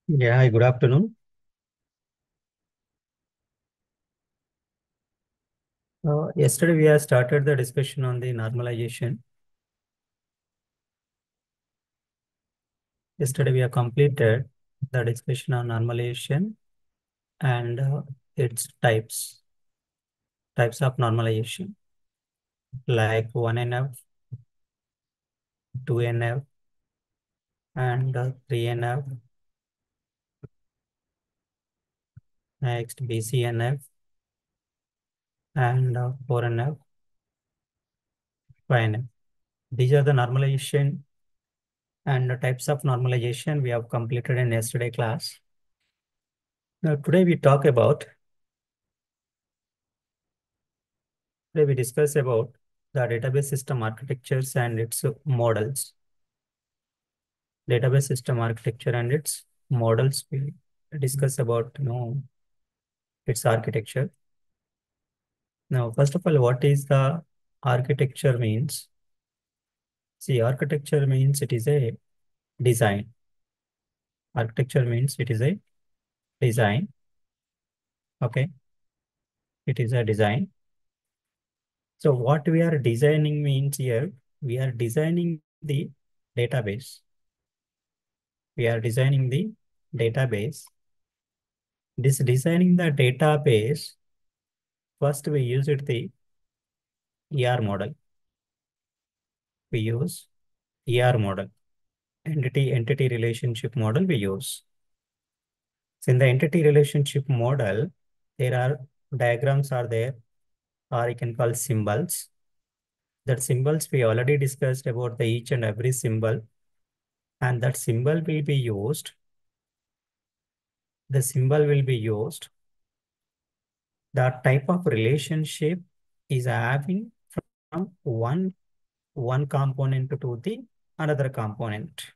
Yeah, hi, good afternoon. Yesterday we have started the discussion on the normalization. Yesterday we have completed the discussion on normalization and its types of normalization, like 1NF, 2NF, and 3NF, next BCNF, and 4NF, 5NF. These are the normalization and the types of normalization we have completed in yesterday class. Now today we discuss about the database system architectures and its models. Database system architecture and its models. We discuss about its architecture. Now, first of all, what is the architecture means? See, architecture means it is a design. Architecture means it is a design. Okay, it is a design. So what we are designing means here, we are designing the database. We are designing the database. This designing the database, first we use it the ER model. We use ER model, entity relationship model we use. So in the entity relationship model, there are diagrams are there, or you can call symbols. That symbols we already discussed about the each and every symbol, and that symbol will be used. The symbol will be used. That type of relationship is having from one component to the another component.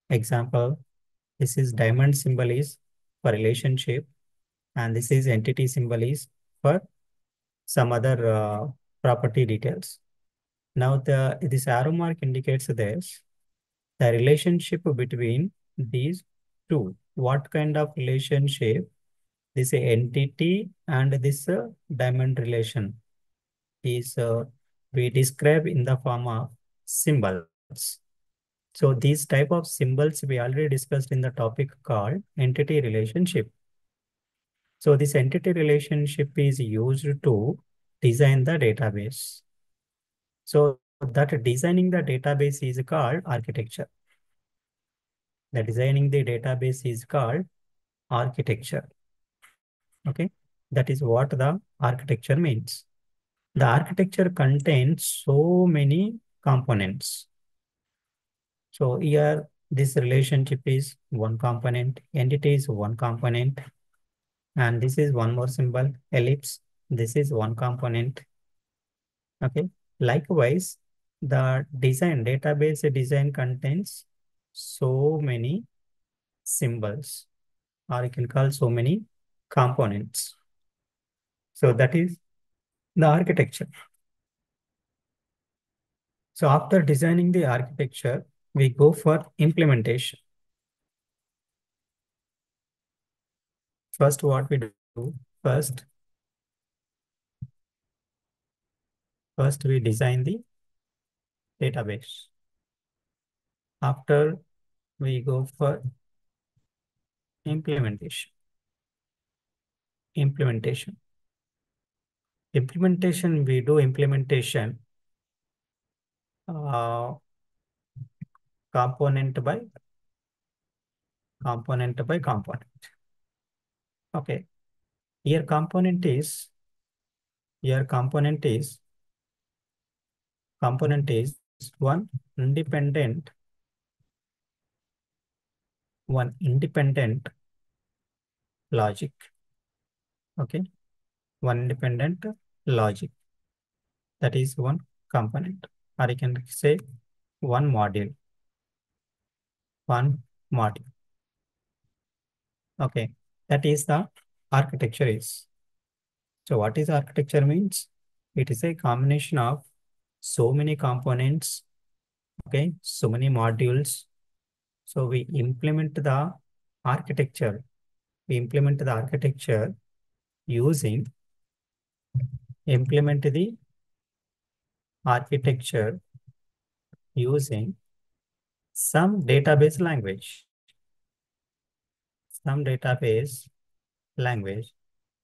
Example, this is diamond symbol is for relationship, and this is entity symbol is for some other property details. Now this arrow mark indicates this, the relationship between these two. What kind of relationship? This entity and this diamond relation is we describe in the form of symbols. So these type of symbols we already discussed in the topic called entity relationship. So this entity relationship is used to design the database. So that designing the database is called architecture. The designing the database is called architecture. Okay, that is what the architecture means. The architecture contains so many components. So here this relationship is one component, entity is one component, and this is one more symbol, ellipse. This is one component. Okay. Likewise, the database design contains so many symbols, or you can call so many components. So that is the architecture. So after designing the architecture, we go for implementation. First, what we do, first, first we design the database. After we go for implementation. Implementation. Implementation, we do implementation uh, component by component. Okay. Here component is one independent logic. Okay. One independent logic. That is one component. Or you can say one module. One module. Okay. That is the architecture is. So what is architecture means? It is a combination of so many components, okay, so many modules, So we implement the architecture. We implement the architecture using implement the architecture using some database language. Some database language.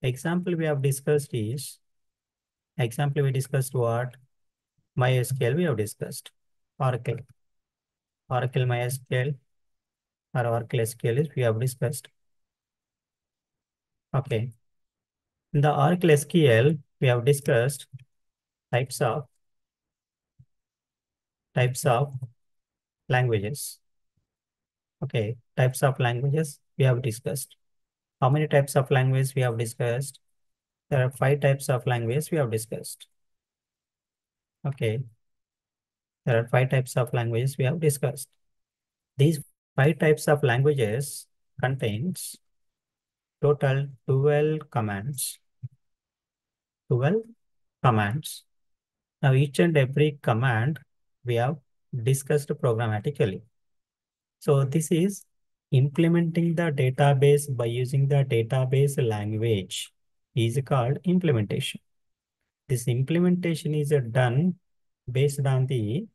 Example we have discussed is example we discussed what? MySQL we have discussed. Oracle. Oracle MySQL or Oracle SQL is we have discussed. Okay. In the Oracle SQL, we have discussed types of languages. Okay, types of languages we have discussed. How many types of language we have discussed? There are 5 types of language we have discussed. Okay, there are 5 types of languages we have discussed. These 5 types of languages contains total 12 commands. 12 commands. Now each and every command we have discussed programmatically. So this is implementing the database by using the database language is called implementation. This implementation is done based on the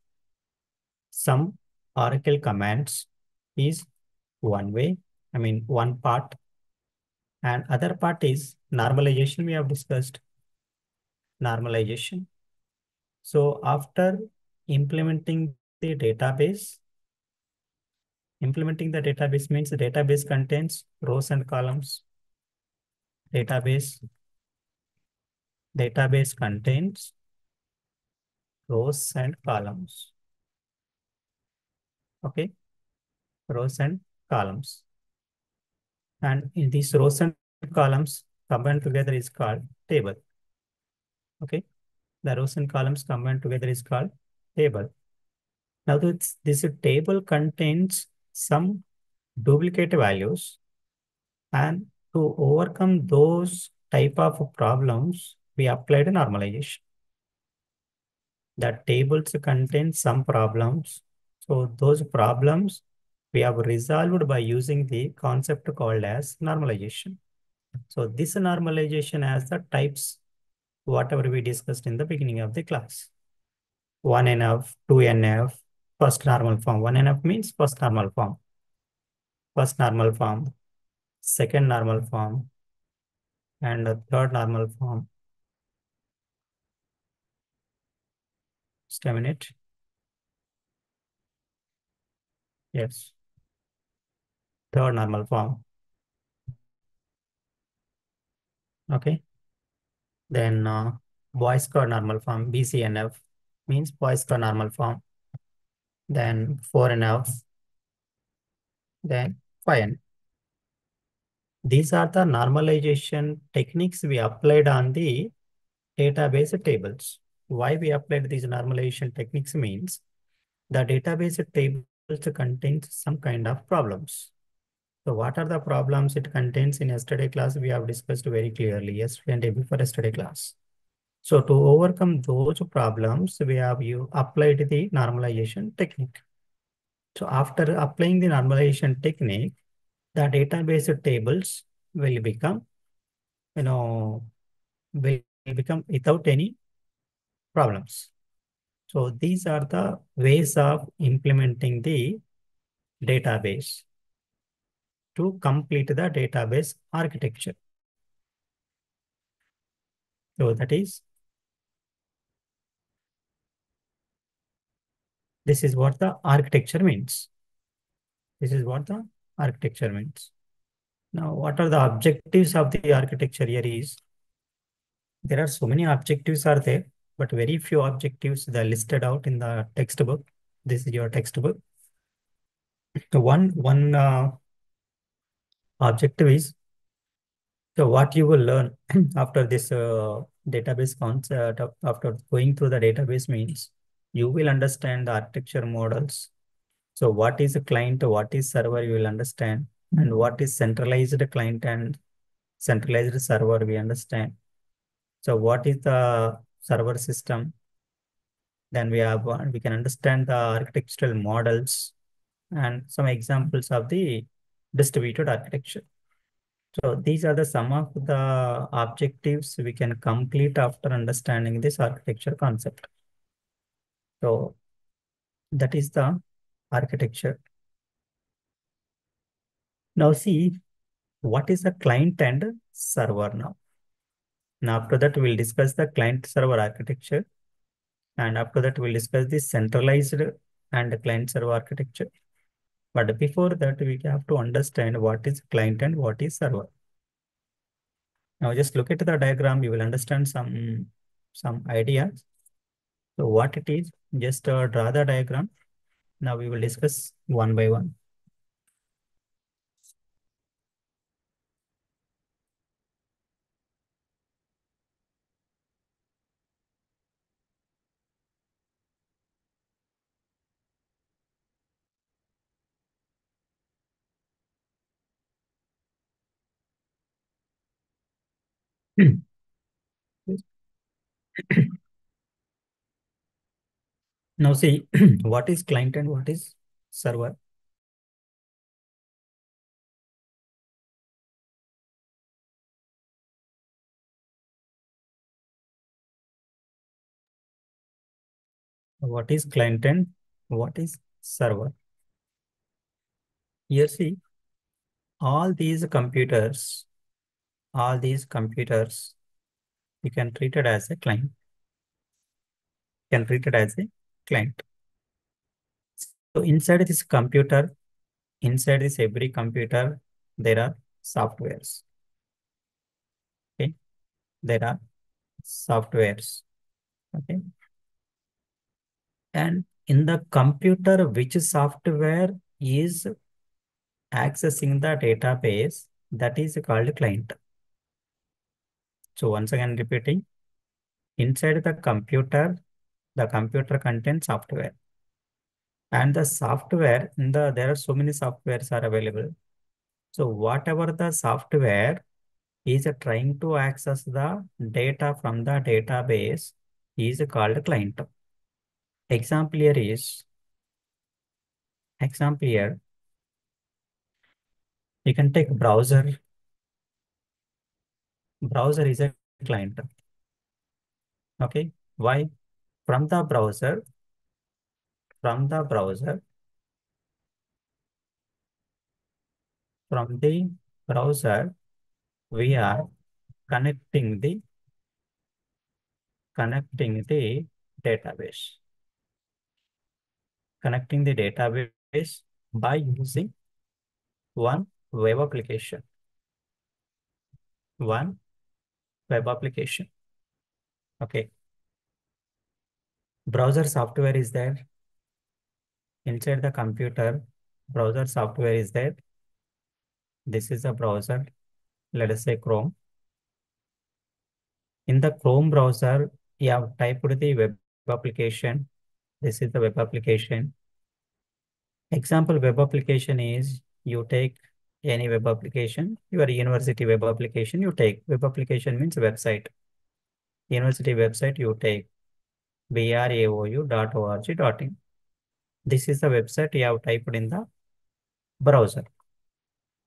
some Oracle commands is one way, one part, and other part is normalization we have discussed, normalization. So after implementing the database, implementing the database means the database contains rows and columns. Database contains rows and columns. Okay, rows and columns. And in these rows and columns combined together is called table. Okay, the rows and columns combined together is called table. Now this table contains some duplicate values, and to overcome those type of problems, we applied normalization. The tables contain some problems. So those problems we have resolved by using the concept called as normalization. So this normalization has the types, whatever we discussed in the beginning of the class. 1NF, 2NF, first normal form. 1NF means first normal form. First normal form, second normal form, and a third normal form. Just a minute. Yes. Third normal form. Okay. Then boys code normal form, BCNF means boys code normal form. Then 4NF, then 5N. These are the normalization techniques we applied on the database tables. Why we applied these normalization techniques means the database tables contains some kind of problems. So what are the problems it contains? In yesterday class, we have discussed very clearly, yesterday and day before yesterday class. So to overcome those problems, we have applied the normalization technique. So after applying the normalization technique, the database tables will become, will become without any problems. So these are the ways of implementing the database to complete the database architecture. So this is what the architecture means. This is what the architecture means. Now, what are the objectives of the architecture here is, there are so many objectives are there, but very few objectives that are listed out in the textbook. This is your textbook. So one objective is, so what you will learn after this database concept, after going through the database means, you will understand the architecture models. So what is a client, what is server, you will understand, and what is centralized client and centralized server, we understand. So what is the server system? Then we can understand the architectural models. and some examples of the distributed architecture. So these are the some of the objectives we can complete after understanding this architecture concept. So that is the architecture. Now see, what is a client and server now? Now after that, we'll discuss the client server architecture. And after that, we'll discuss the centralized and client server architecture. But before that, we have to understand what is client and what is server. Now just look at the diagram, you will understand some ideas. So what it is, just draw the diagram. Now we will discuss one by one. Now see, what is client and what is server? What is client and what is server? Here see, all these computers, you can treat it as a client. Can treat it as a client. So inside this computer, inside this every computer, there are softwares. Okay, there are softwares. Okay, and in the computer, which software is accessing the database, that is called client. So once again repeating, inside the computer contains software. And the software, there are so many softwares are available. So whatever the software is trying to access the data from the database is called client. Example here is, you can take browser. Browser is a client. Okay, why? From the browser, from the browser, from the browser, we are connecting the database. Connecting the database by using one web application. One web application. Okay. Browser software is there. Inside the computer, browser software is there. This is a browser. Let us say Chrome. In the Chrome browser, you have typed the web application. This is the web application. Example web application is, you take any web application, your university web application, you take. Web application means website. University website, you take braou.org.in. This is the website you have typed in the browser.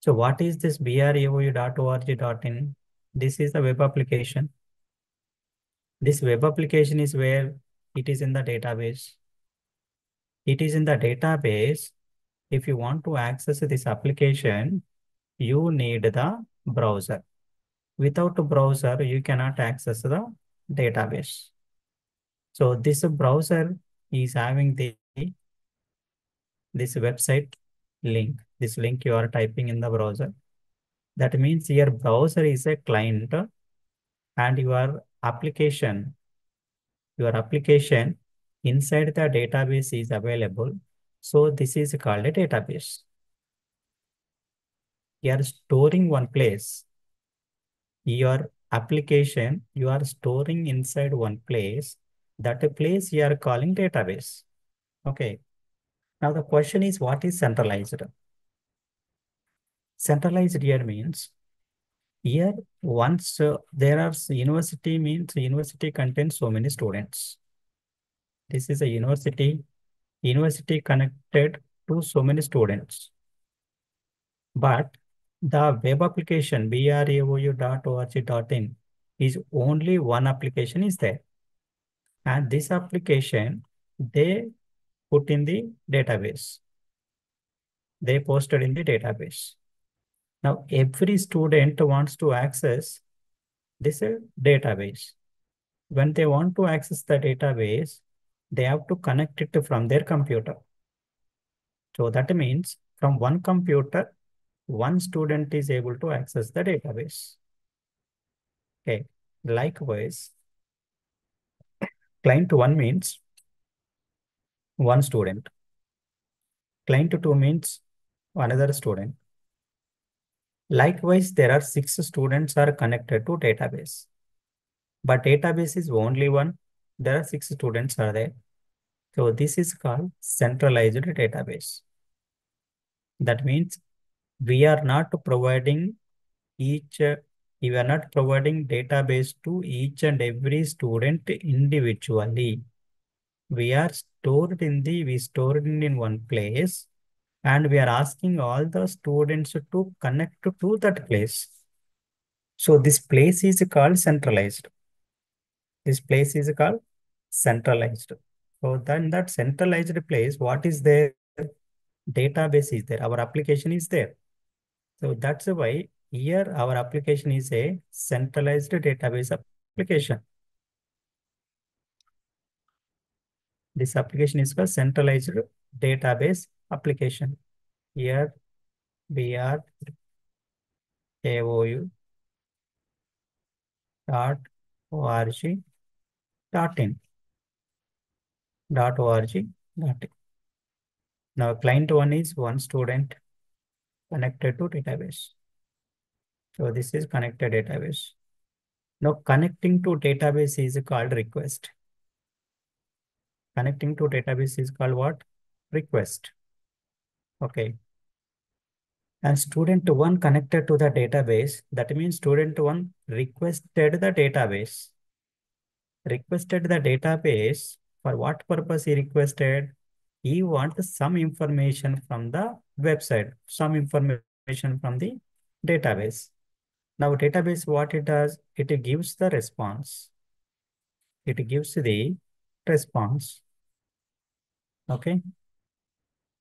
So what is this braou.org.in? This is the web application. This web application is where it is in the database. It is in the database. If you want to access this application, you need the browser. Without a browser, you cannot access the database. So this browser is having this website link. This link you are typing in the browser. That means your browser is a client and your application inside the database is available. So this is called a database. You are storing one place. Your application, you are storing inside one place. That place you are calling database. Okay. Now the question is, what is centralized? Centralized here means, here once there are university means university contains so many students. This is a university connected to so many students. But the web application braou.org.in is only one application is there. And this application, they put in the database. They posted in the database. Now, every student wants to access this database. When they want to access the database, they have to connect it from their computer. So that means from one computer, one student is able to access the database. Okay. Likewise, client 1 means one student. Client 2 means another student. Likewise, there are 6 students are connected to database. But database is only one. There are 6 students are there. So this is called centralized database. That means we are not providing we are not providing database to each and every student individually. We stored in one place, and we are asking all the students to connect to that place. So this place is called centralized. This place is called centralized. So then that centralized place, what is there? Database is there. Our application is there. So that's why here our application is a centralized database application. This application is called centralized database application. Here we are aou.org.in. Now client 1 is one student connected to database. So this is connected database. Now connecting to database is called request. Connecting to database is called what? Request. Okay. And student 1 connected to the database. That means student 1 requested the database. Requested the database. For what purpose he requested? He wants some information from the website, some information from the database. Now database, what it does? It gives the response. It gives the response. Okay.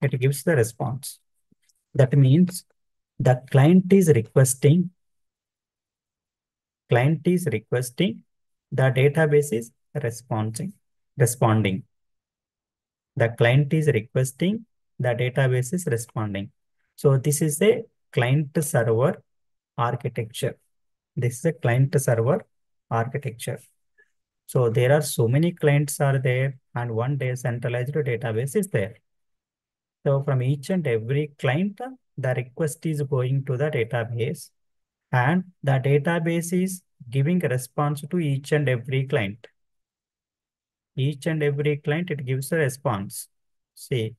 It gives the response. That means the client is requesting, the database is responding. The client is requesting, the database is responding. So this is a client server architecture. This is a client server architecture. So there are so many clients are there, and one day centralized database is there. So from each and every client, the request is going to the database, and the database is giving a response to each and every client. Each and every client, it gives a response. See,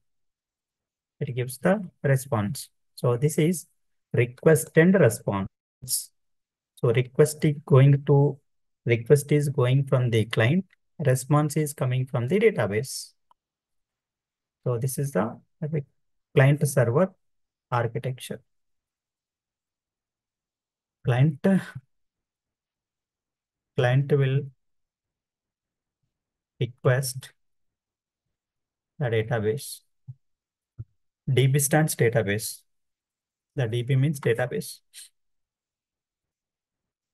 it gives the response. So this is request and response. So request is going from the client, response is coming from the database. So this is the client server architecture. Client will request the database. DB stands database. The DB means database.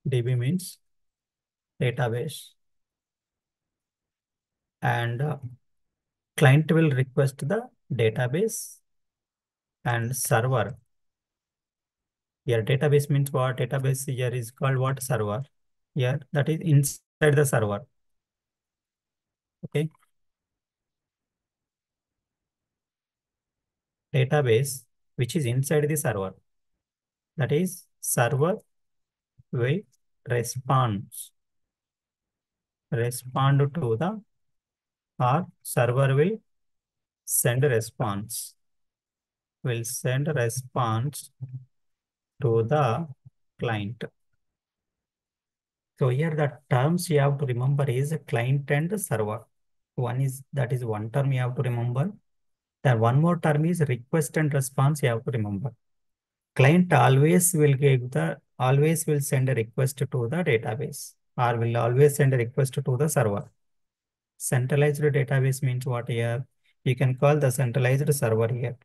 DB means database. And client will request the database, and server. Here database means what? Database here is called what? Server. Here that is inside the server. Okay. Database which is inside the server. That is server will respond to the, or server will send response. Will send response to the client. So here the terms you have to remember is client and server. That is one term you have to remember. Then one more term is request and response. You have to remember. Client always will send a request to the database, or will always send a request to the server. Centralized database means what here? You can call the centralized server here.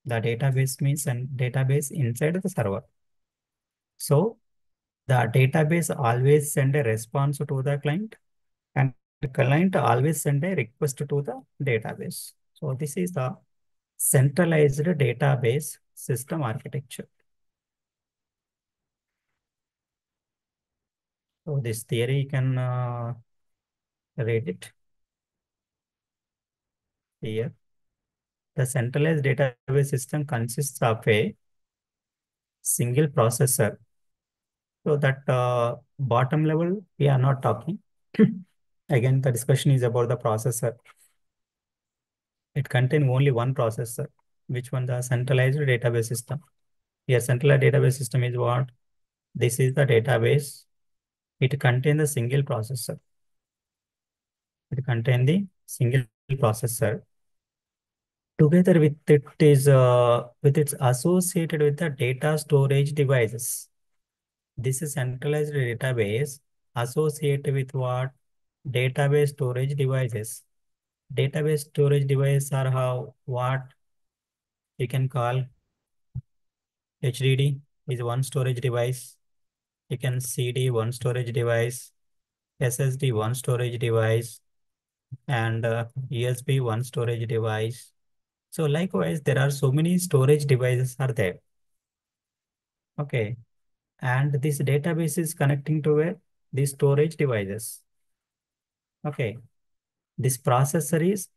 The database means and database inside the server. So the database always send a response to the client, and the client always send a request to the database. So this is the centralized database system architecture. So this theory you can read it here. The centralized database system consists of a single processor. So that bottom level we are not talking. Again, the discussion is about the processor. It contains only one processor, which one? The centralized database system. Here, centralized database system is what? This is the database. It contains a single processor. It contains the single processor. Together with it is with its associated with the data storage devices. This is centralized database associated with what? Database storage devices. Database storage devices are how what you can call HDD is one storage device. You can CD one storage device, SSD one storage device, and USB one storage device. So likewise, there are so many storage devices are there. Okay. And this database is connecting to where? The storage devices. Okay. This processor is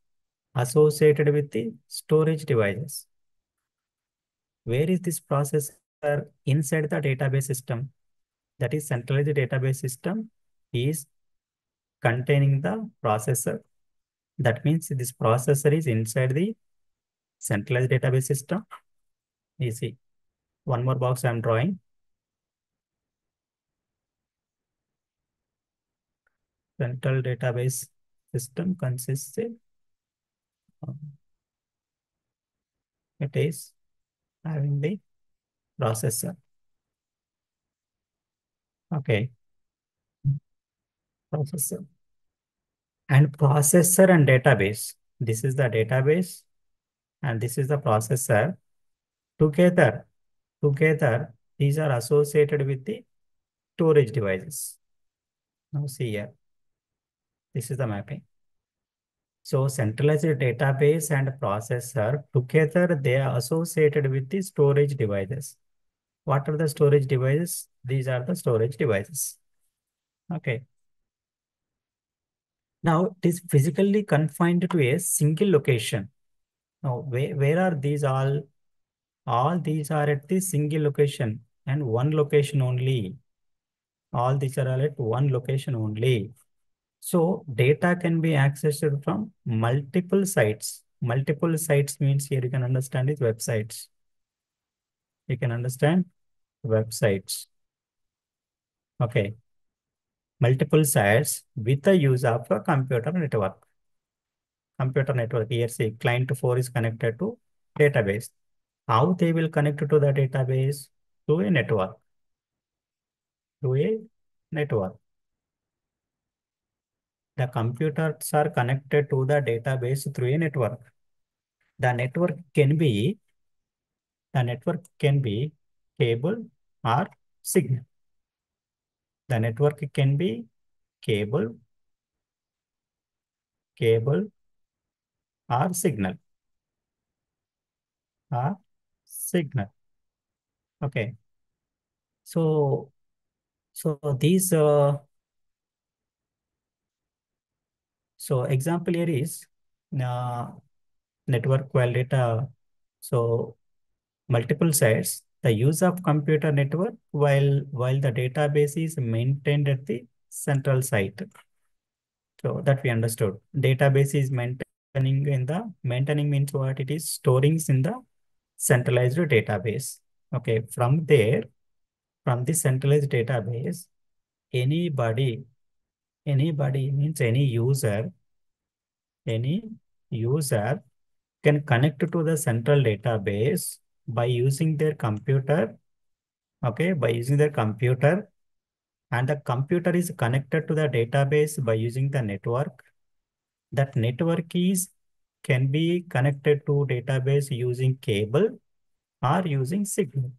associated with the storage devices. Where is this processor? Inside the database system. That is centralized database system is containing the processor. That means this processor is inside the centralized database system. Easy. One more box I'm drawing. Central database system consists of, it is having the processor. Okay. Processor. And processor and database. This is the database and this is the processor. Together, these are associated with the storage devices. Now see here. This is the mapping. So centralized database and processor together, they are associated with the storage devices. What are the storage devices? These are the storage devices. Okay. Now it is physically confined to a single location. Now where are these all? All these are at the single location and one location only. All these are all at one location only. So data can be accessed from multiple sites. Multiple sites means here you can understand is websites. You can understand websites. Okay. Multiple sites with the use of a computer network. Computer network here say client 4 is connected to database. How they will connect to the database? Through a network. Through a network. The computers are connected to the database through a network. The network can be cable or signal. The network can be cable or signal. Or signal. Okay. So these so example here is uh, network while data. So multiple sites. The use of computer network while the database is maintained at the central site. So that we understood. Database is maintaining means what? It is storing in the centralized database. Okay, from the centralized database, anybody means any user can connect to the central database by using their computer. Okay, by using their computer, and the computer is connected to the database by using the network. That network is can be connected to database using cable or using signal.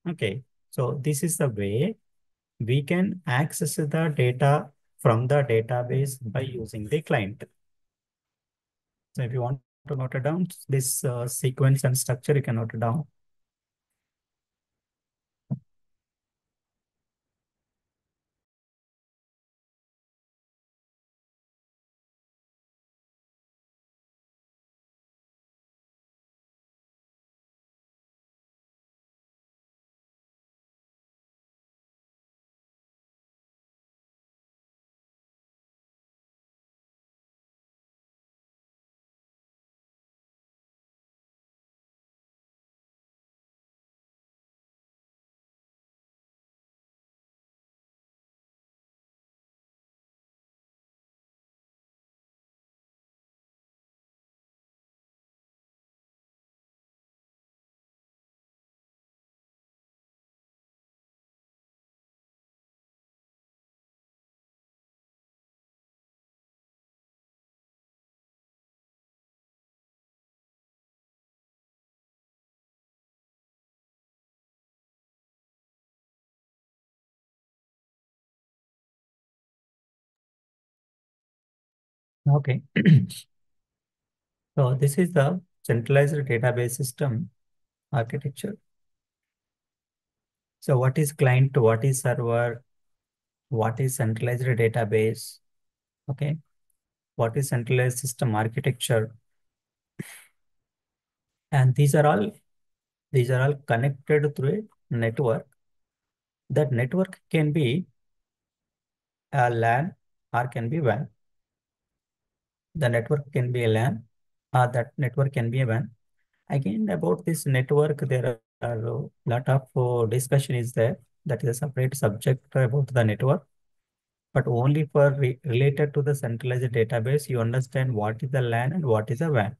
Okay, so this is the way we can access the data from the database by using the client. So if you want to note it down, this sequence and structure, you can note it down. Okay. So this is the centralized database system architecture. So what is client, what is server, what is centralized database? Okay. What is centralized system architecture? And these are all connected through a network. That network can be a LAN or can be WAN. The network can be a LAN or that network can be a WAN. Again, about this network, there are a lot of discussion is there. That is a separate subject about the network. But only for related to the centralized database, you understand what is the LAN and what is a WAN.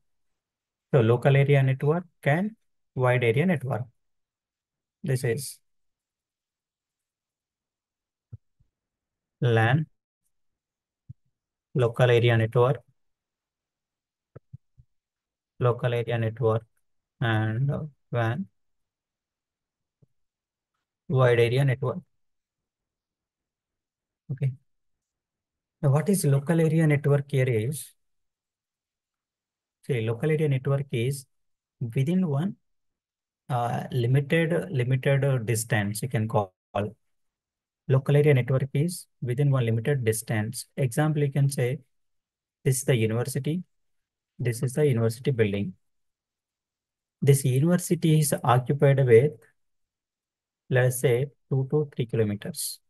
So local area network and wide area network. This is LAN, local area network, and WAN, wide area network. Okay. Now, what is local area network here is, say, local area network is within one limited distance, you can call. Local area network is within one limited distance. Example, you can say this is the university. This is the university building. This university is occupied with, let's say, 2 to 3 kilometers.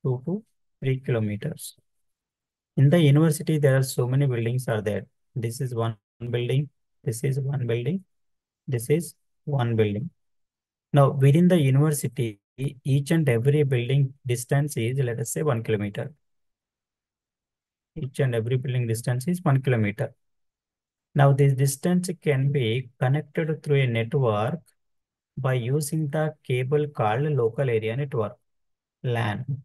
2 to 3 kilometers. In the university, there are so many buildings are there. This is one building. This is one building. This is one building. Now, within the university, each and every building distance is, let us say, 1 kilometer. Each and every building distance is 1 kilometer. Now, this distance can be connected through a network by using the cable called local area network, LAN.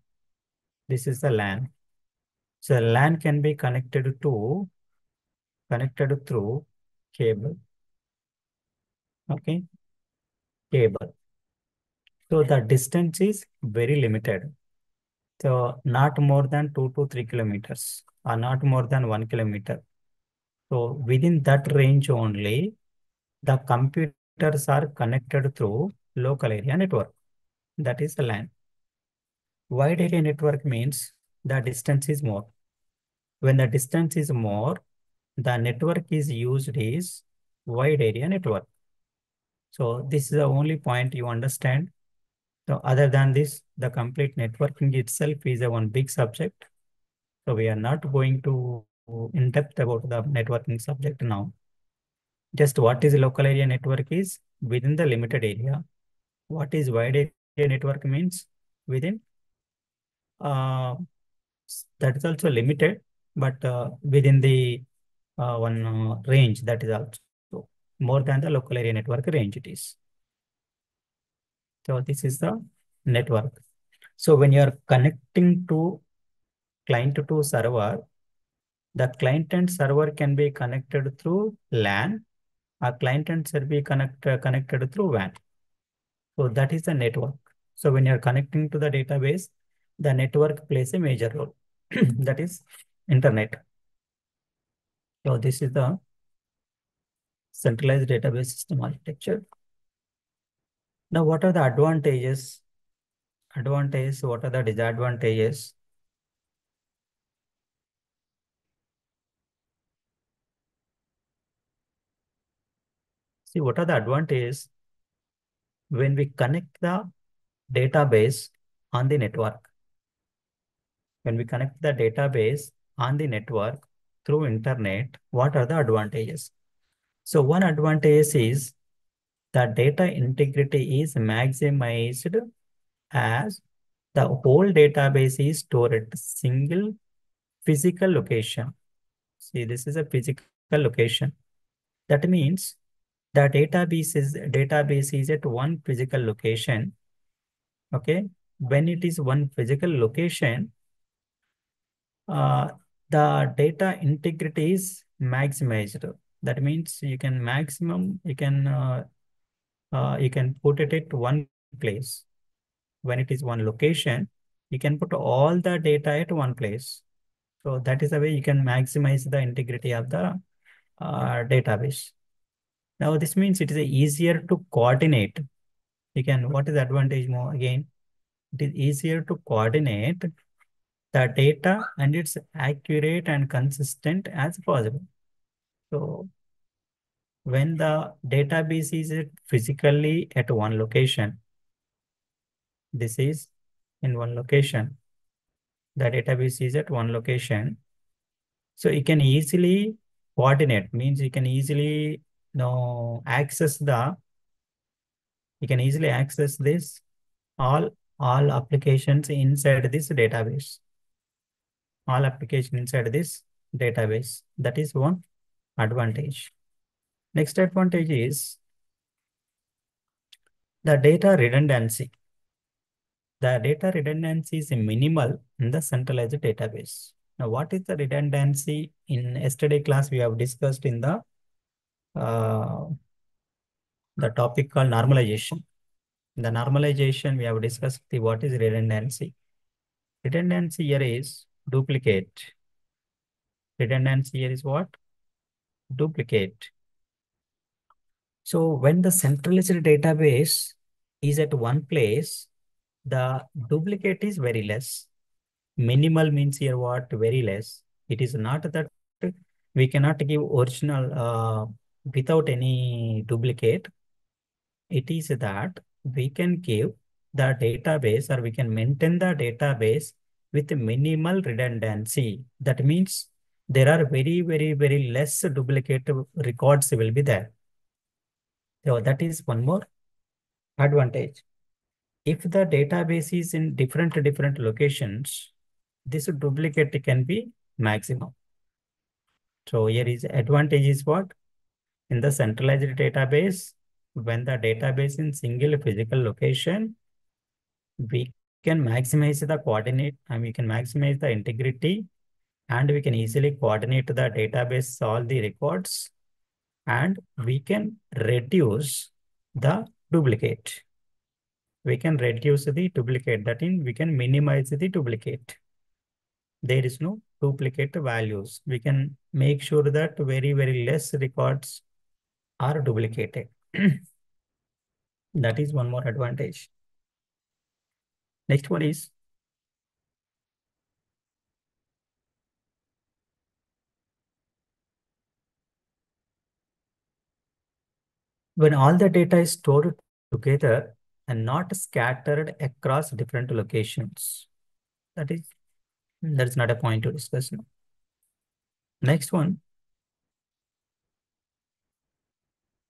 This is the LAN. So LAN can be connected through cable. Okay, cable. So the distance is very limited. So not more than 2 to 3 kilometers or not more than 1 kilometer. So within that range only, the computers are connected through local area network. That is the LAN. Wide area network means the distance is more. When the distance is more, the network is used is wide area network. So this is the only point you understand. So other than this, the complete networking itself is a one big subject. So we are not going to in depth about the networking subject now. Just what is local area network is within the limited area. What is wide area network means within that is also limited, but within the range, that is also more than the local area network range it is. So this is the network. So when you are connecting to client to server, the client and server can be connected through LAN. A client and server be connected through WAN. So that is the network. So when you're connecting to the database, the network plays a major role. That is internet. So this is the centralized database system architecture. Now, what are the advantages? What are the disadvantages? See, what are the advantages when we connect the database on the network? When we connect the database on the network through internet, what are the advantages? So one advantage is the data integrity is maximized as the whole database is stored at a single physical location. See, this is a physical location. That means the database is at one physical location. Okay. When it is one physical location, uh, the data integrity is maximized. That means you can put it at one place. When it is one location, you can put all the data at one place. So that is the way you can maximize the integrity of the database. Now this means it is easier to coordinate. What is the advantage more again? It is easier to coordinate the data and it's accurate and consistent as possible. So when the database is physically at one location, this is in one location, the database is at one location. So you can easily coordinate, means you can easily you can easily access this all applications inside this database. All application inside this database. That is one advantage. Next advantage is the data redundancy. The data redundancy is minimal in the centralized database. Now, what is the redundancy? In yesterday class, we have discussed in uh, the topic called normalization. In the normalization, we have discussed what is redundancy. Redundancy here is duplicate. Redundancy here is what? Duplicate. So when the centralized database is at one place, the duplicate is very less. Minimal means here what? Very less. It is not that we cannot give original without any duplicate. It is that we can give the database or we can maintain the database with minimal redundancy. That means there are very, very, very less duplicate records will be there. So that is one more advantage. If the database is in different locations, this duplicate can be maximum. So here is advantage is what? In the centralized database, when the database in single physical location, we can maximize the coordinate and we can maximize the integrity and we can easily coordinate the database, all the records, and we can reduce the duplicate. We can reduce the duplicate. That means we can minimize the duplicate. There is no duplicate values. We can make sure that very, very less records are duplicated. That is one more advantage. Next one is when all the data is stored together and not scattered across different locations. That's not a point to discuss now. Next one.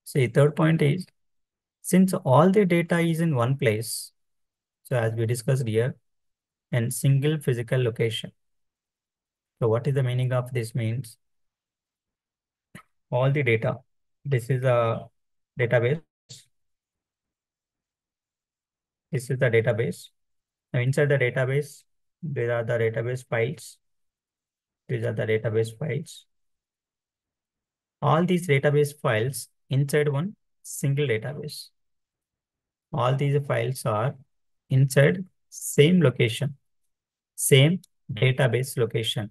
See, third point is since all the data is in one place, so as we discussed here, in single physical location. So what is the meaning of this means? all the data. This is a database. This is the database. Now inside the database, there are the database files. These are the database files. All these database files inside one single database. All these files are inside same location, same database location.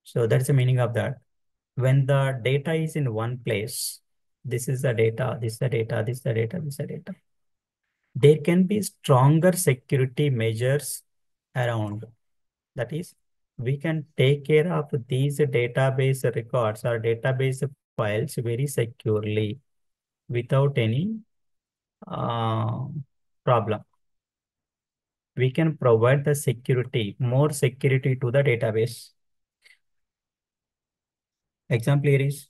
So that's the meaning of that. When the data is in one place, this is the data, this is the data, this is the data, this is the data. There can be stronger security measures around. That is, we can take care of these database records or database files very securely without any uh, problem. We can provide the security, more security to the database. Example here is,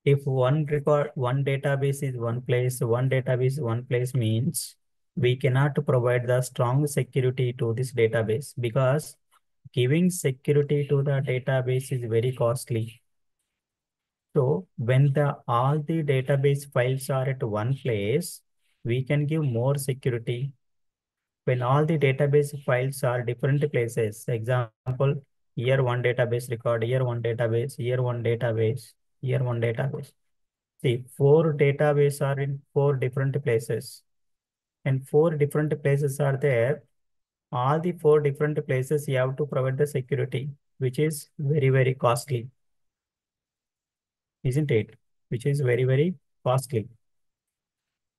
if one database is one database one place means we cannot provide the strong security to this database because giving security to the database is very costly. So when all the database files are at one place, we can give more security. When all the database files are different places, example, here one database record, here one database, here one database, here one database. See, four databases are in four different places, and four different places are there. All the four different places you have to provide the security, which is very, very costly, isn't it? Which is very, very costly.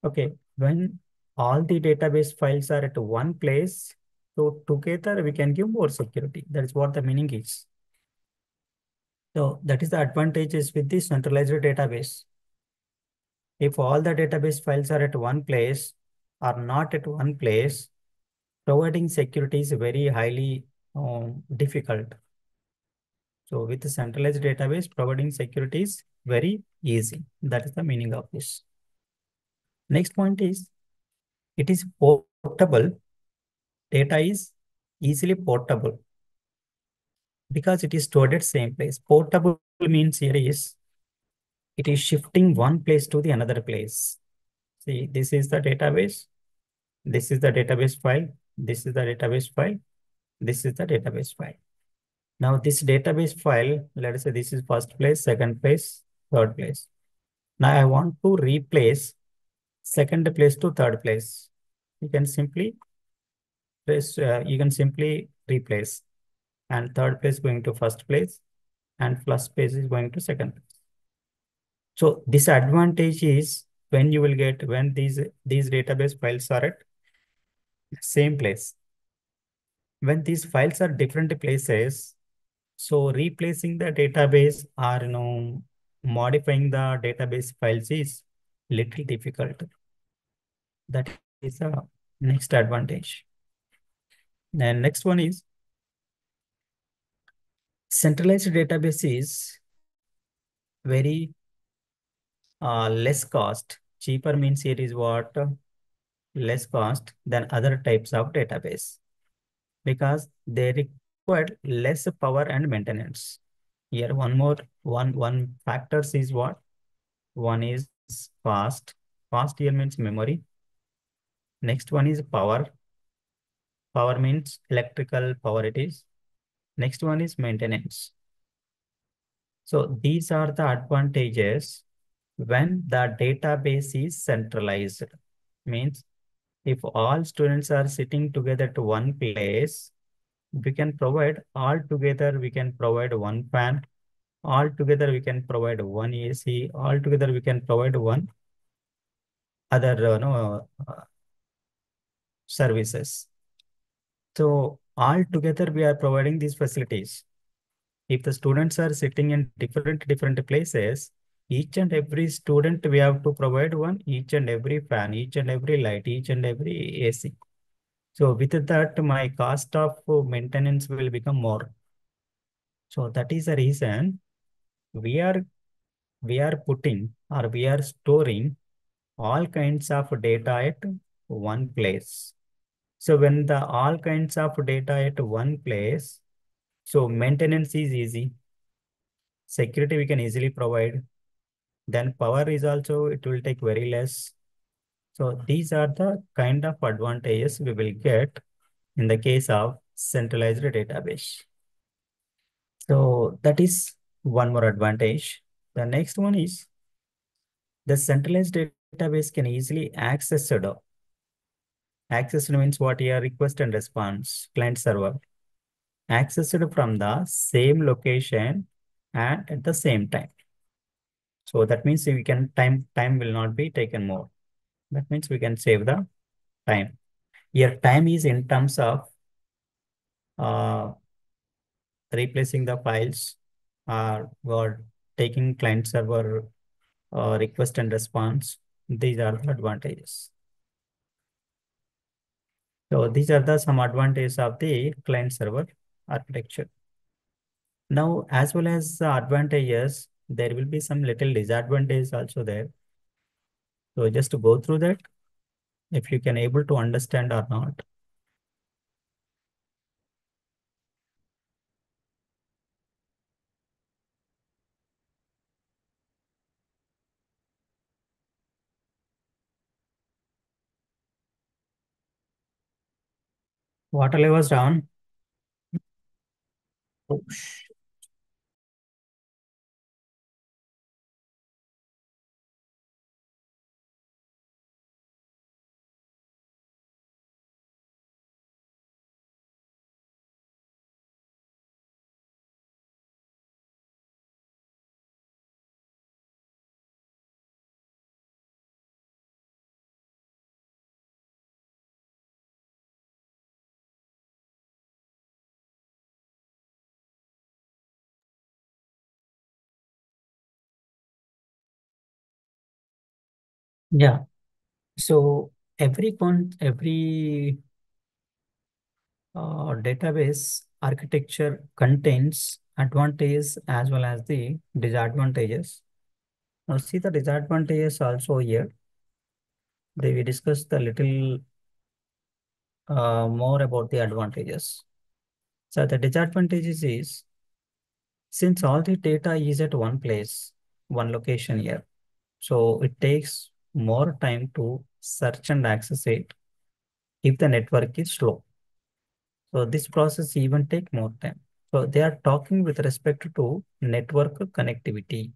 Okay, when all the database files are at one place, so together we can give more security. That is what the meaning is. So that is the advantages with the centralized database. If all the database files are at one place or not at one place, providing security is very highly difficult. So with the centralized database, providing security is very easy. That is the meaning of this. Next point is, it is portable. Data is easily portable because it is stored at same place. Portable means here is, it is shifting one place to the another place. See, this is the database. This is the database file. This is the database file. This is the database file. Now this database file, let us say this is first place, second place, third place. Now I want to replace second place to third place. You can simply replace, and third place going to first place, and first place is going to second place. So this advantage is when you will get when these database files are at same place. When these files are different places, so replacing the database or modifying the database files is little difficult. That is the next advantage. And next one is, centralized database is very less cost. Cheaper means here is what? Less cost than other types of database because they require less power and maintenance. Here one factors is what? One is cost. Cost here means memory. Next one is power. Power means electrical power it is. Next one is maintenance. So these are the advantages when the database is centralized. Means if all students are sitting together to one place, we can provide all together, we can provide one fan, all together we can provide one AC, all together we can provide one other services. So all together we are providing these facilities. If the students are sitting in different places, each and every student we have to provide one, each and every fan, each and every light, each and every AC. So with that, my cost of maintenance will become more. So that is the reason we are putting or we are storing all kinds of data at one place. So when the all kinds of data at one place, so maintenance is easy. Security we can easily provide. Then power is also, it will take very less. So these are the kind of advantages we will get in the case of centralized database. So that is one more advantage. The next one is the centralized database can easily access it. Access means what here, request and response, client server. Accessed from the same location and at the same time. So that means we can time will not be taken more. That means we can save the time. Here time is in terms of uh, replacing the files or taking client server request and response. These are the advantages. So these are the some advantages of the client server architecture. Now, as well as the advantages, there will be some little disadvantages also there. So just to go through that, if you can able to understand or not. Water levels down. Oh, yeah. So every database architecture contains advantages as well as the disadvantages. Now see the disadvantages also here. We discussed a little more about the advantages. So the disadvantages is since all the data is at one place, one location here, so it takes more time to search and access it if the network is slow. So this process even take more time. So they are talking with respect to network connectivity.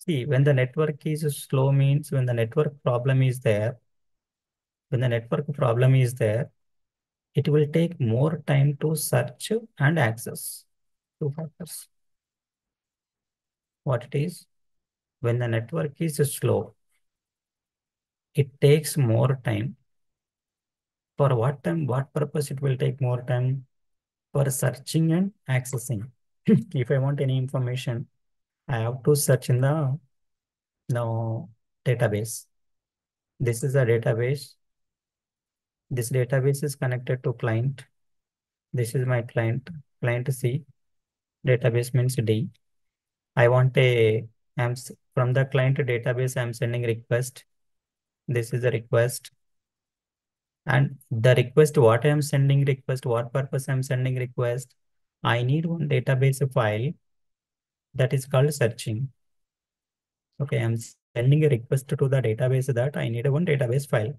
See, when the network is slow means when the network problem is there, when the network problem is there, it will take more time to search and access. Two factors. What it is? When the network is slow, it takes more time. For what time, what purpose it will take more time? For searching and accessing. If I want any information, I have to search in the no, database. This is a database. This database is connected to client. This is my client, client C. Database means D. I want from the client database, I'm sending request. This is a request. And the request, what I am sending request, what purpose I'm sending request, I need one database file that is called searching. Okay, I'm sending a request to the database that I need one database file.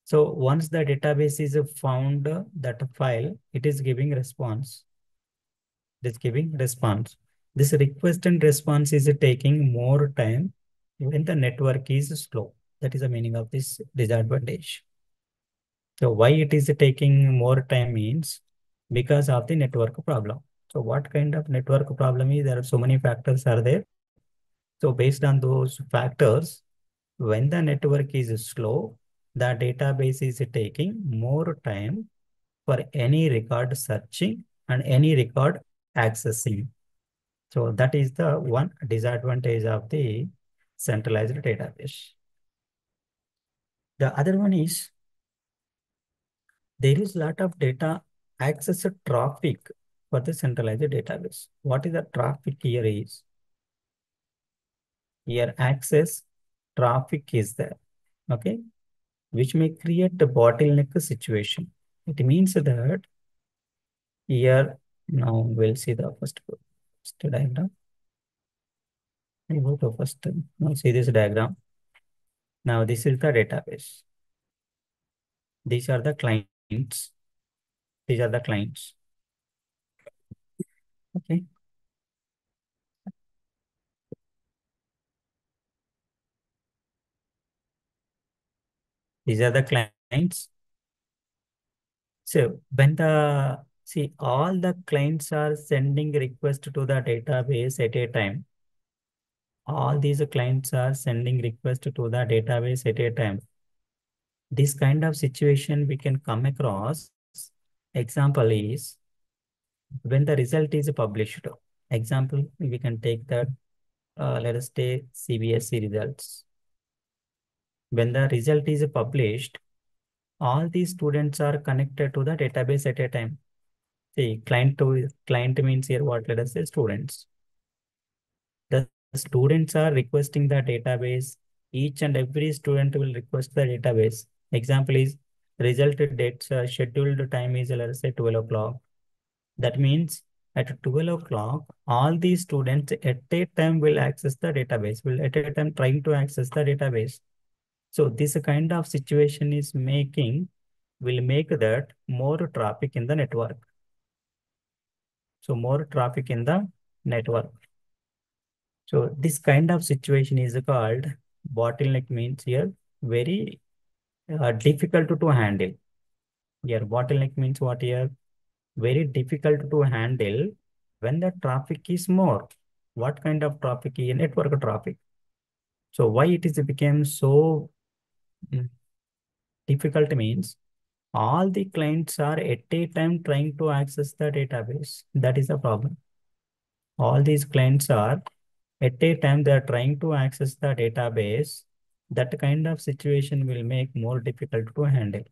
So once the database is found that file, it is giving response. It is giving response. This request and response is taking more time when the network is slow. That is the meaning of this disadvantage. So why it is taking more time means because of the network problem. So what kind of network problem is there? Are so many factors are there. So based on those factors, when the network is slow, the database is taking more time for any record searching and any record accessing. So that is the one disadvantage of the centralized database. The other one is there is a lot of data access traffic for the centralized database. What is the traffic here is? Here access traffic is there, okay, which may create a bottleneck situation. It means that here, now we'll see the first diagram. I go to first. Now see this diagram. Now this is the database. These are the clients. These are the clients. Okay. These are the clients. So when the see all the clients are sending request to the database at a time. All these clients are sending request to the database at a time. This kind of situation we can come across. Example is when the result is published. Example, we can take that, let us take CBSE results. When the result is published, all these students are connected to the database at a time. See, client means here what? Let us say students. The students are requesting the database. Each and every student will request the database. Example is result date scheduled time is, let us say, 12 o'clock. That means at 12 o'clock, all these students at a time will access the database, will at a time trying to access the database. So this kind of situation will make that more traffic in the network. So more traffic in the network. So this kind of situation is called bottleneck, means here very difficult to handle. Here bottleneck means what here? Very difficult to handle when the traffic is more. What kind of traffic is network traffic? So why it is became so mm, difficult means all the clients are at a time trying to access the database. That is the problem. All these clients are at a time they are trying to access the database. That kind of situation will make more difficult to handle.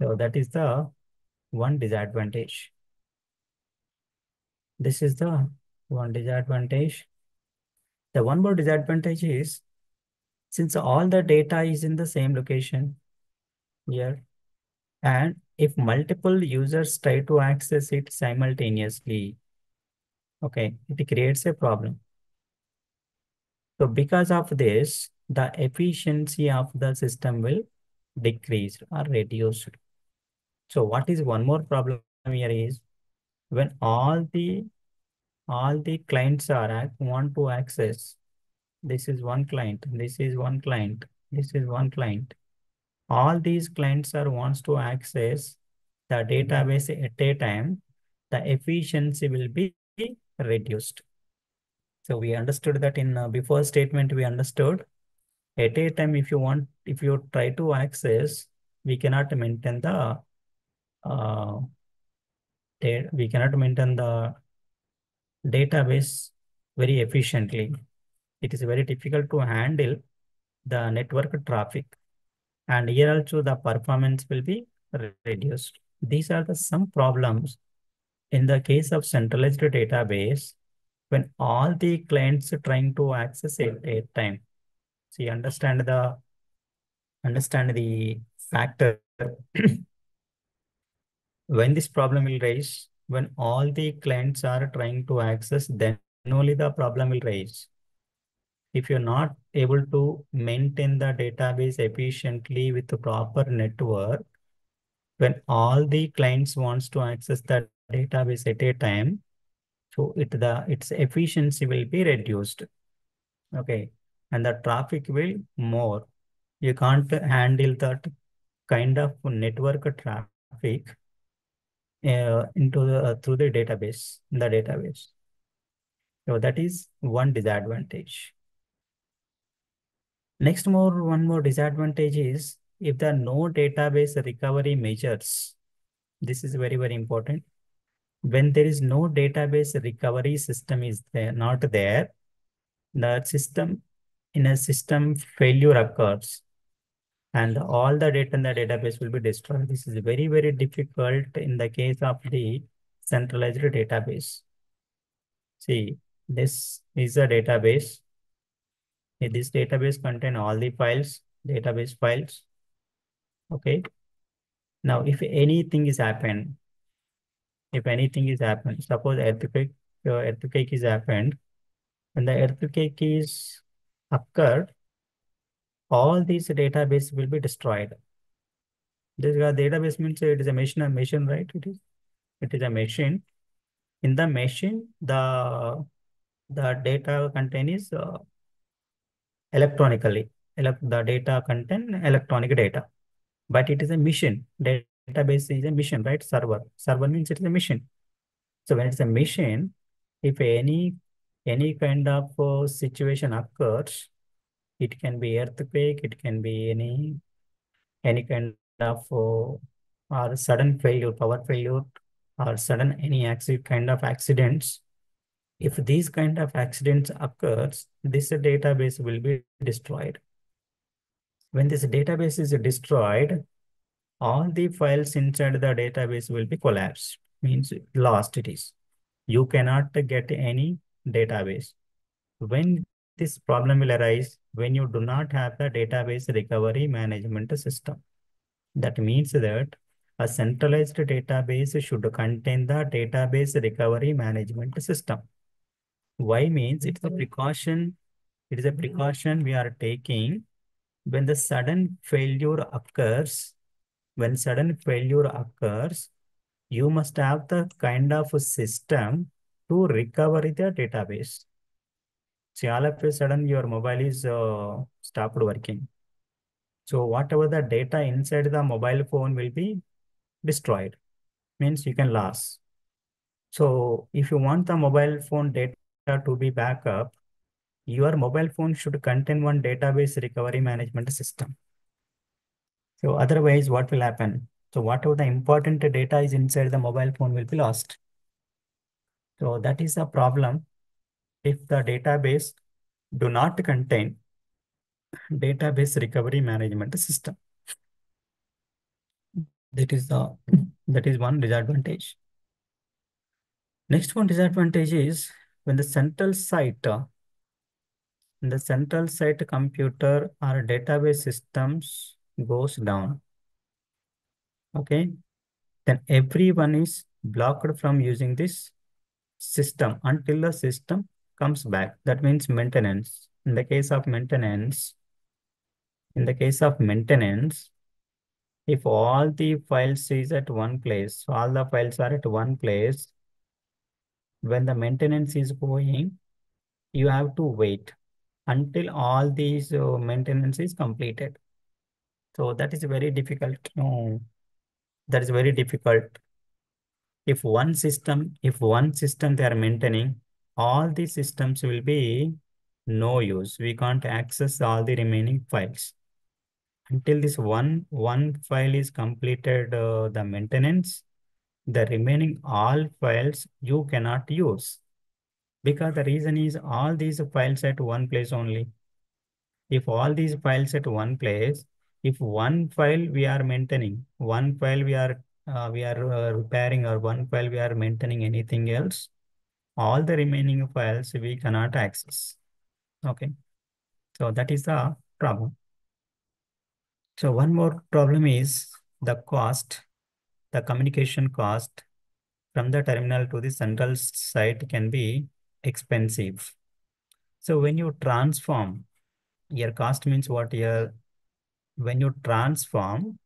So that is the one disadvantage. This is the one disadvantage. The one more disadvantage is since all the data is in the same location here, and if multiple users try to access it simultaneously, okay, it creates a problem. So because of this, the efficiency of the system will decrease or reduce. So what is one more problem here is when all the clients want to access, this is one client, this is one client, this is one client. All these clients wants to access the database at a time, the efficiency will be reduced. So we understood that in before statement, we understood at a time, if you try to access, we cannot maintain the uh, we cannot maintain the database very efficiently. It is very difficult to handle the network traffic. And here also the performance will be reduced. These are the some problems in the case of centralized database when all the clients are trying to access it at a time. So you understand the factor when this problem will rise, when all the clients are trying to access, then only the problem will rise. If you're not able to maintain the database efficiently with the proper network, when all the clients wants to access the database at a time, so its efficiency will be reduced. Okay. And the traffic will more. You can't handle that kind of network traffic into the through the database. So that is one disadvantage. One more disadvantage is if there are no database recovery measures. This is very, very important. When there is no database recovery system is there, not there, the system in a system failure occurs and all the data in the database will be destroyed. This is very, very difficult in the case of the centralized database. See, this is a database. This database contain all the database files. Okay. Now, if anything is happened, suppose earthquake is happened, When the earthquake is occurred, all these database will be destroyed. This database means it is a machine, right? It is a machine. In the machine, the data contain is electronically. The data contain electronic data, but it is a machine. Database is a machine, right? Server means it is a machine. So when it's a machine, if any kind of situation occurs, it can be earthquake, it can be any kind of or sudden failure, power failure, or sudden any accident kind of accidents. If these kind of accidents occurs, this database will be destroyed. When this database is destroyed, all the files inside the database will be collapsed, means lost it is. You cannot get any database. When this problem will arise, when you do not have the database recovery management system. That means that a centralized database should contain the database recovery management system. Why means it's a precaution. It is a precaution we are taking when the sudden failure occurs. When sudden failure occurs, you must have the kind of a system to recover the database. See, all of a sudden your mobile is stopped working. So whatever the data inside the mobile phone will be destroyed, means you can lose. So if you want the mobile phone data to be backup, your mobile phone should contain one database recovery management system. So otherwise, what will happen? So whatever the important data is inside the mobile phone will be lost. So that is a problem if the database do not contain database recovery management system. That is the that is one disadvantage. Next one disadvantage is when the central site computer or database systems goes down. Okay, then everyone is blocked from using this system until the system comes back. That means maintenance. In the case of maintenance, if all the files is at one place, so all the files are at one place, when the maintenance is going, you have to wait until all these maintenance is completed. So that is very difficult. No, that is very difficult. If one system they are maintaining, all the systems will be no use. We can't access all the remaining files until this one file is completed. The maintenance, the remaining all files you cannot use, because the reason is all these files at one place only. If all these files at one place, if one file we are maintaining, one file we are repairing, or one file we are maintaining anything else, all the remaining files we cannot access. Okay, so that is the problem. So one more problem is the cost, the communication cost from the terminal to the central site can be expensive. So when you transform, your cost means what here? When you transform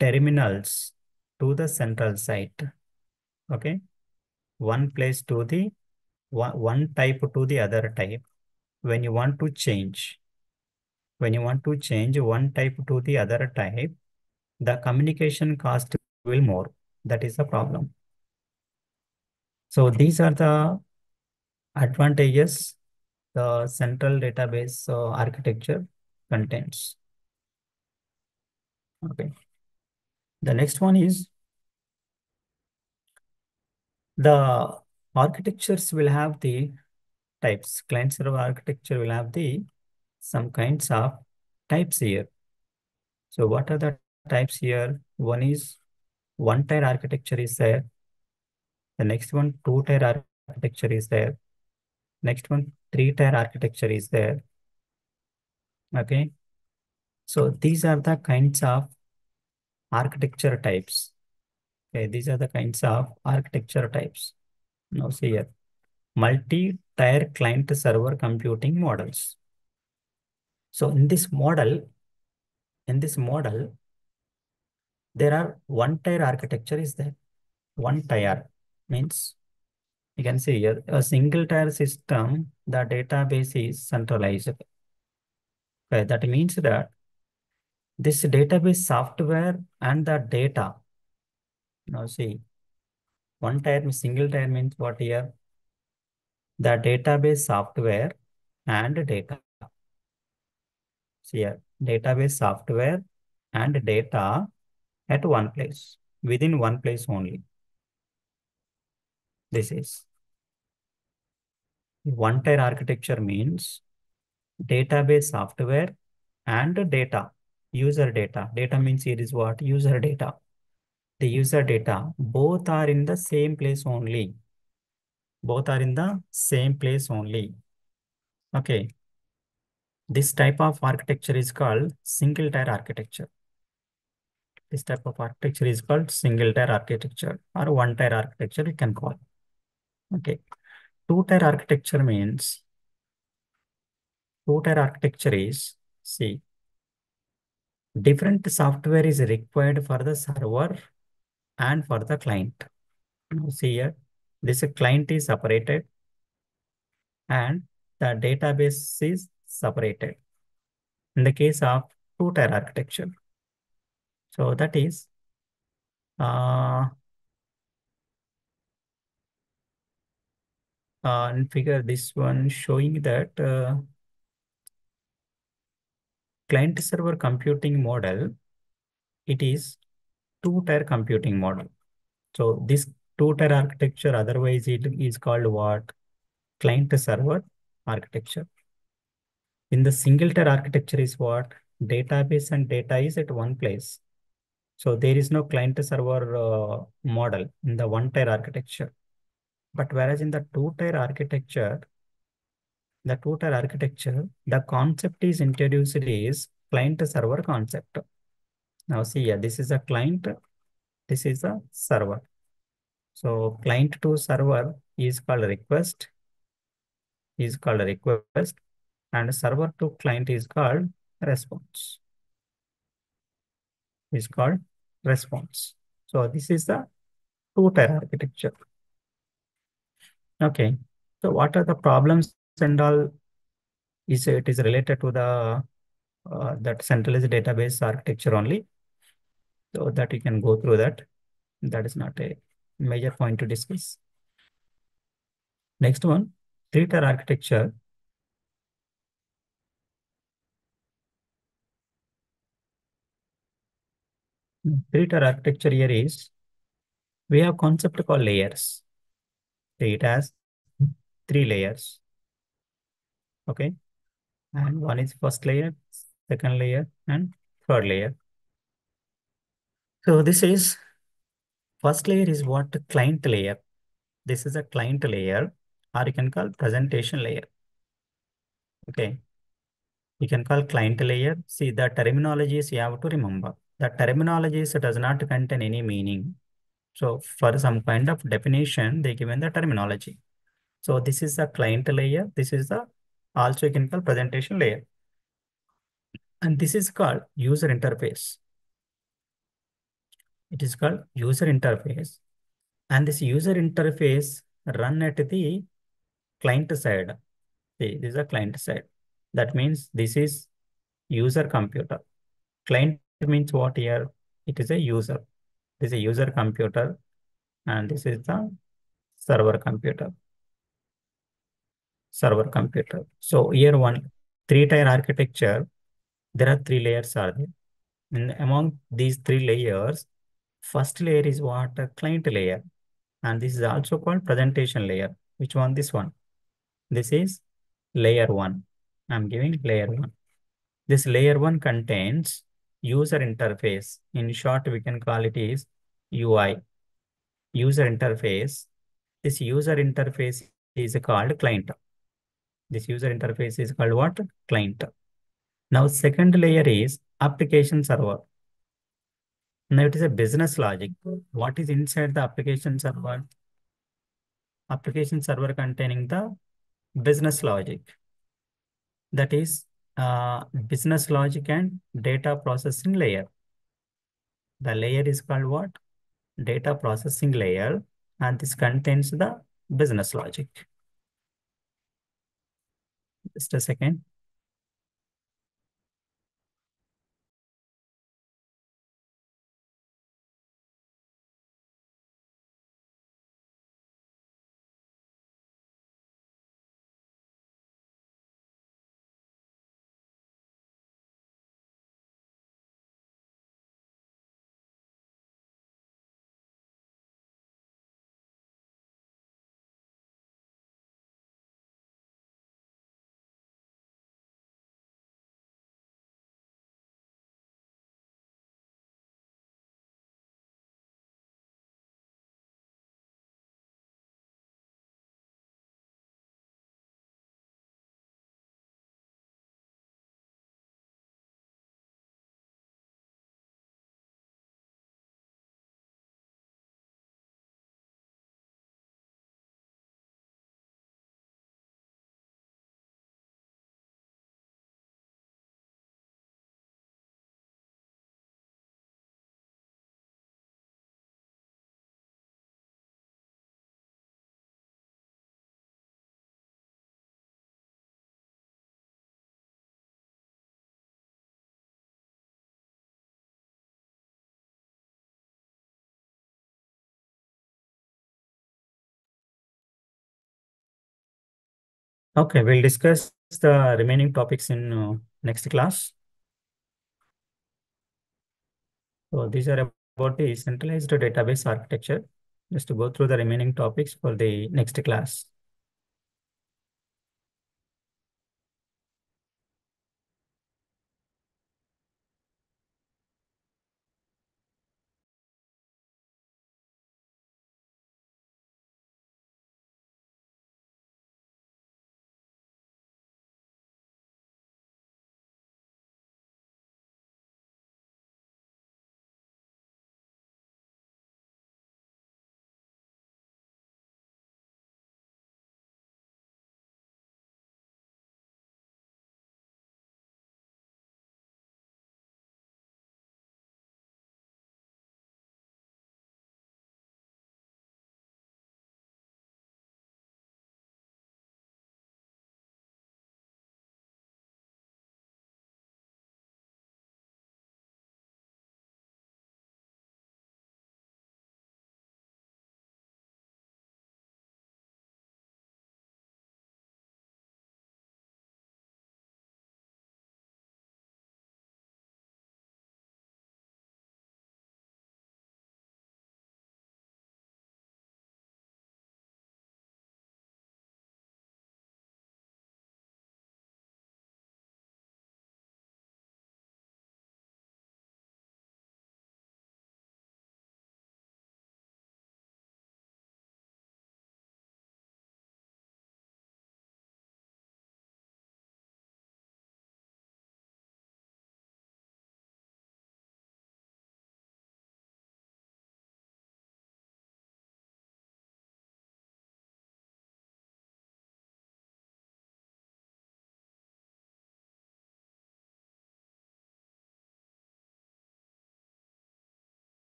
terminals to the central site, okay, one place to the one type to the other type. When you want to change, one type to the other type, the communication cost will more. That is the problem. So these are the advantages the central database architecture contains. Okay. The next one is the architectures will have the types. Client server architecture will have the some kinds of types here. So what are the types here? One is one tier architecture is there. The next one, two tier architecture is there. Next one, three tier architecture is there. Okay. So these are the kinds of architecture types. Okay, these are the kinds of architecture types. Now see here. multi-tier client server computing models. So in this model, there are one tier architecture is there. One tier means you can see here a single tier system, the database is centralized. Okay, that means that this database software and the data. Now see, one tier single tier means what here? The database software and data. See here, database software and data at one place, within one place only. This is one tier architecture means database software and data, user data. Data means here is what? User data. The user data, both are in the same place only. Both are in the same place only. Okay. This type of architecture is called single tier architecture. This type of architecture is called single tier architecture or one tier architecture you can call. Okay. Two tier architecture means two tier architecture is, see, different software is required for the server and for the client. Now see here, this client is separated and the database is separated in the case of two-tier architecture. So that is in figure this one showing that client server computing model, it is two-tier computing model. So this two-tier architecture, otherwise it is called what? Client server architecture. In the single tier architecture is what? Database and data is at one place. So there is no client server model in the one tier architecture. But whereas in the two tier architecture, the concept is introduced is client server concept. Now see here, this is a client, this is a server. So client to server is called request, and server to client is called response. Is called response. So this is the two-tier architecture. Okay. So what are the problems and all? It is related to the that centralized database architecture only. So that you can go through that. That is not a major point to discuss. Next one, three-tier architecture. Three-tier architecture here is we have concept called layers. It has three layers. Okay. And one is first layer, second layer, and third layer. So this is first layer is what? Client layer. This is a client layer, or you can call presentation layer. Okay. You can call client layer. See the terminologies you have to remember. The terminologies does not contain any meaning. So for some kind of definition, they given the terminology. So this is the client layer. This is the also you can call presentation layer. And this is called user interface. It is called user interface. And this user interface run at the client side. See, this is a client side. That means this is user computer. Client means what here? It is a user. This is a user computer and this is the server computer. Server computer. So here one three-tier architecture, there are three layers are there. And among these three layers, first layer is what? A client layer. And this is also called presentation layer. Which one? This one. This is layer one. I'm giving layer one. This layer one contains user interface. In short, we can call it is UI, user interface. This user interface is called client. This user interface is called what? Client. Now, second layer is application server. Now, it is a business logic. What is inside the application server? application server containing the business logic. That is business logic and data processing layer. The layer is called what? Data processing layer, and this contains the business logic. Just a second. Okay, we'll discuss the remaining topics in next class. So these are about the centralized database architecture. Just to go through the remaining topics for the next class.